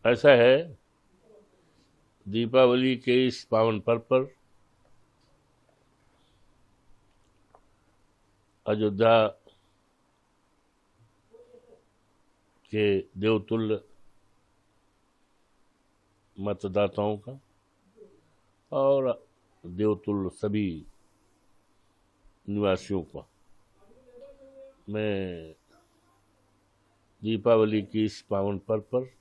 ऐसा है, दीपावली के इस पावन पर्व पर अयोध्या के देवतुल्य मतदाताओं का और देवतुल्य सभी निवासियों का मैं दीपावली की इस पावन पर्व पर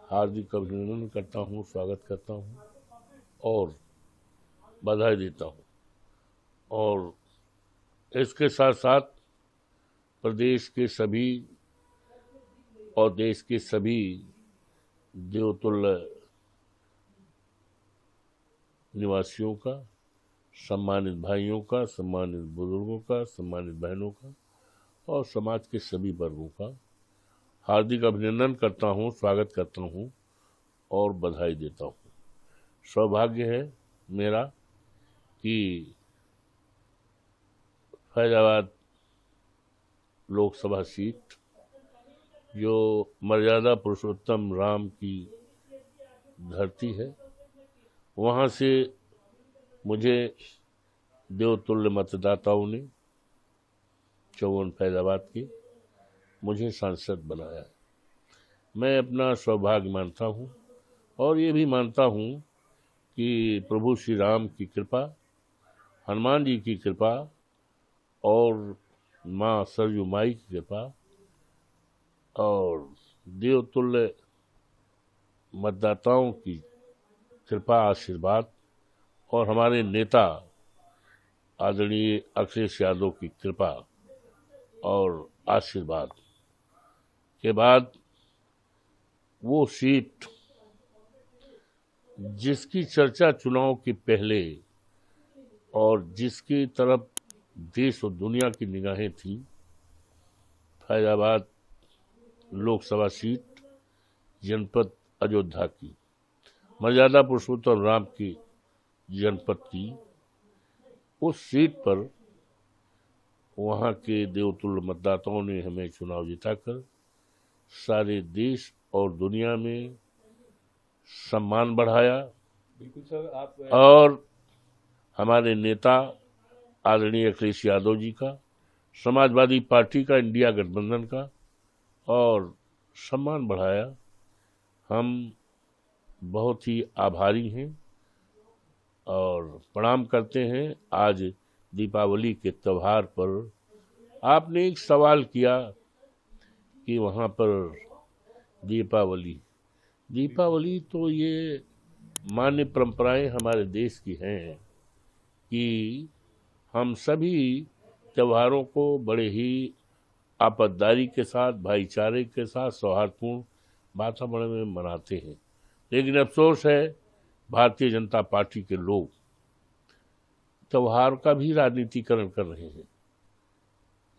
हार्दिक अभिनंदन करता हूँ, स्वागत करता हूँ और बधाई देता हूँ। और इसके साथ साथ प्रदेश के सभी और देश के सभी देवतुल्य निवासियों का, सम्मानित भाइयों का, सम्मानित बुजुर्गों का, सम्मानित बहनों का और समाज के सभी वर्गों का हार्दिक अभिनंदन करता हूँ, स्वागत करता हूँ और बधाई देता हूँ। सौभाग्य है मेरा कि फैजाबाद लोकसभा सीट जो मर्यादा पुरुषोत्तम राम की धरती है, वहाँ से मुझे देवतुल्य मतदाताओं ने 54 फैजाबाद के मुझे सांसद बनाया है। मैं अपना सौभाग्य मानता हूँ और ये भी मानता हूँ कि प्रभु श्री राम की कृपा, हनुमान जी की कृपा और माँ सरयू माई की कृपा और देवतुल्य मतदाताओं की कृपा, आशीर्वाद और हमारे नेता आदरणीय अखिलेश यादव की कृपा और आशीर्वाद के बाद वो सीट जिसकी चर्चा चुनाव के पहले और जिसकी तरफ देश और दुनिया की निगाहें थी, फैजाबाद लोकसभा सीट जनपद अयोध्या की, मर्यादा पुरुषोत्तम राम की जनपद की, उस सीट पर वहाँ के देवतुल्य मतदाताओं ने हमें चुनाव जिताकर सारे देश और दुनिया में सम्मान बढ़ाया। बिल्कुल सर, आप और हमारे नेता आदरणीय अखिलेश यादव जी का, समाजवादी पार्टी का, इंडिया गठबंधन का और सम्मान बढ़ाया। हम बहुत ही आभारी हैं और प्रणाम करते हैं। आज दीपावली के त्यौहार पर आपने एक सवाल किया कि वहाँ पर दीपावली तो ये मान्य परंपराएं हमारे देश की हैं कि हम सभी त्योहारों को बड़े ही आपतदारी के साथ, भाईचारे के साथ, सौहार्दपूर्ण वातावरण में मनाते हैं। लेकिन अफसोस है भारतीय जनता पार्टी के लोग त्योहार का भी राजनीतिकरण कर रहे हैं।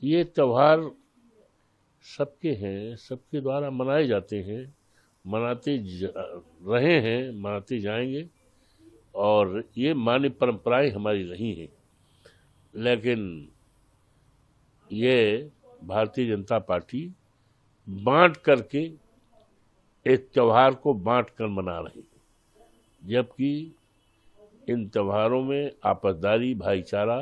ये त्योहार सबके हैं, सबके द्वारा मनाए जाते हैं, रहे हैं, मनाते जाएंगे और ये मान्य परंपराएं हमारी रही हैं। लेकिन ये भारतीय जनता पार्टी बांट करके इस त्योहार को बांट कर मना रही है, जबकि इन त्योहारों में आपसदारी, भाईचारा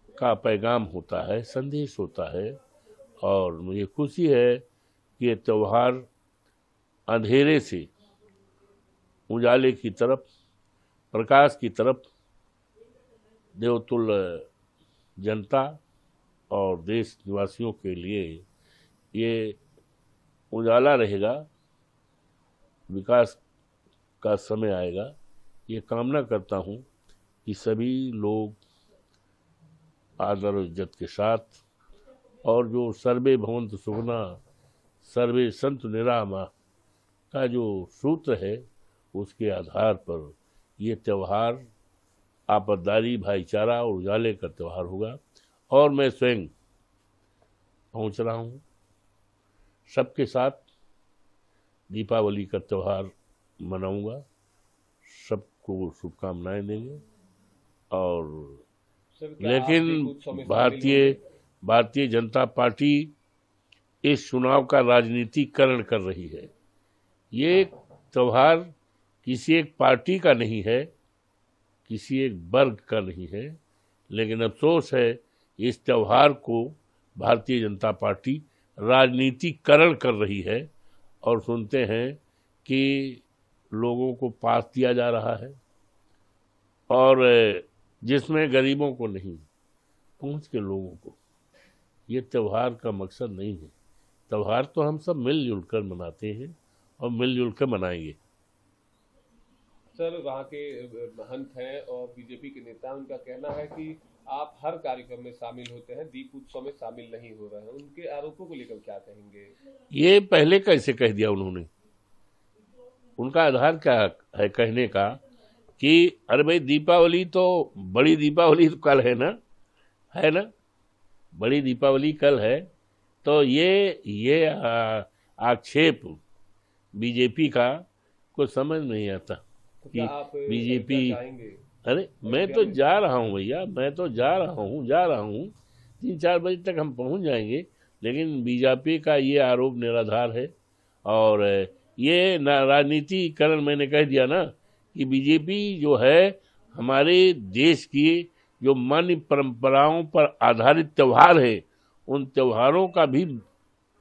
का पैगाम होता है, संदेश होता है। और मुझे खुशी है कि ये त्यौहार अंधेरे से उजाले की तरफ, प्रकाश की तरफ देवतुल्य जनता और देश निवासियों के लिए ये उजाला रहेगा, विकास का समय आएगा। ये कामना करता हूँ कि सभी लोग आदर और इज्जत के साथ और जो सर्वे भवन्तु सुखिनः सर्वे सन्तु निरामया का जो सूत्र है, उसके आधार पर ये त्यौहार आपतदारी, भाईचारा और उजाले का त्यौहार होगा। और मैं स्वयं पहुंच रहा हूं, सबके साथ दीपावली का त्यौहार मनाऊंगा, सबको शुभकामनाएं देंगे। और लेकिन भारतीय जनता पार्टी इस चुनाव का राजनीतिकरण कर रही है। ये त्यौहार किसी एक पार्टी का नहीं है, किसी एक वर्ग का नहीं है, लेकिन अफसोस है इस त्यौहार को भारतीय जनता पार्टी राजनीतिकरण कर रही है और सुनते हैं कि लोगों को पास दिया जा रहा है और जिसमें गरीबों को नहीं, पहुंच के लोगों को। ये त्यौहार का मकसद नहीं है। त्यौहार तो हम सब मिलजुल कर मनाते हैं और मिलजुल कर मनाएंगे। सर, वहाँ के महंत हैं और बीजेपी के नेता, उनका कहना है कि आप हर कार्यक्रम में शामिल होते हैं, दीप उत्सव में शामिल नहीं हो रहे हैं। उनके आरोपों को लेकर क्या कहेंगे? ये पहले कैसे कह दिया उन्होंने? उनका आधार क्या है कहने का कि अरे भाई दीपावली तो, बड़ी दीपावली तो कल है ना, बड़ी दीपावली कल है। तो ये आक्षेप बीजेपी का कुछ समझ नहीं आता तो कि क्या आप बीजेपी, चाहेंगे? अरे मैं तो जा रहा हूँ भैया, मैं तो जा रहा हूँ 3-4 बजे तक हम पहुँच जाएंगे। लेकिन बीजेपी का ये आरोप निराधार है और ये राजनीतिकरण, मैंने कह दिया ना कि बीजेपी जो है हमारे देश की जो मान्य परंपराओं पर आधारित त्यौहार है, उन त्योहारों का भी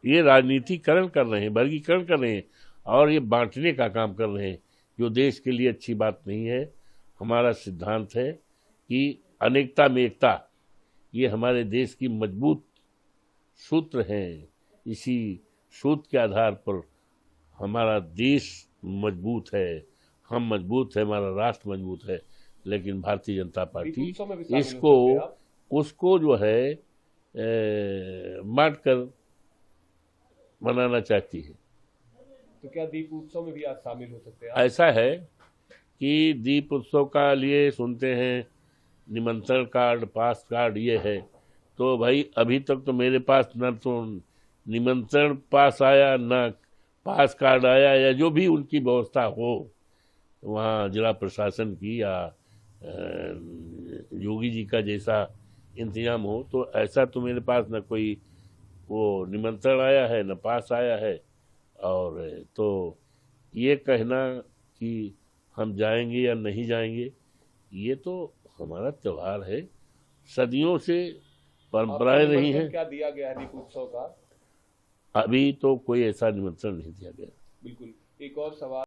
ये राजनीतिकरण कर रहे हैं, वर्गीकरण कर रहे हैं और ये बांटने का काम कर रहे हैं, जो देश के लिए अच्छी बात नहीं है। हमारा सिद्धांत है कि अनेकता में एकता, ये हमारे देश की मजबूत सूत्र हैं। इसी सूत्र के आधार पर हमारा देश मजबूत है, हम मजबूत है, हमारा राष्ट्र मजबूत है। लेकिन भारतीय जनता पार्टी इसको उसको जो है बांट कर मनाना चाहती है। तो क्या दीप उत्सव में भी आप शामिल हो सकते हैं? ऐसा है कि दीप उत्सव का लिए सुनते हैं निमंत्रण कार्ड, पास कार्ड ये है। तो भाई अभी तक तो मेरे पास न तो निमंत्रण पास आया, न पास कार्ड आया, या जो भी उनकी व्यवस्था हो वहाँ जिला प्रशासन की या योगी जी का जैसा इंतजाम हो, तो ऐसा तो मेरे पास न कोई वो निमंत्रण आया है, न पास आया है। और तो ये कहना कि हम जाएंगे या नहीं जाएंगे, ये तो हमारा त्यौहार है, सदियों से परंपराएं रही हैं। क्या दिया गया है दीप उत्सव का? अभी तो कोई ऐसा निमंत्रण नहीं दिया गया। बिल्कुल। एक और सवाल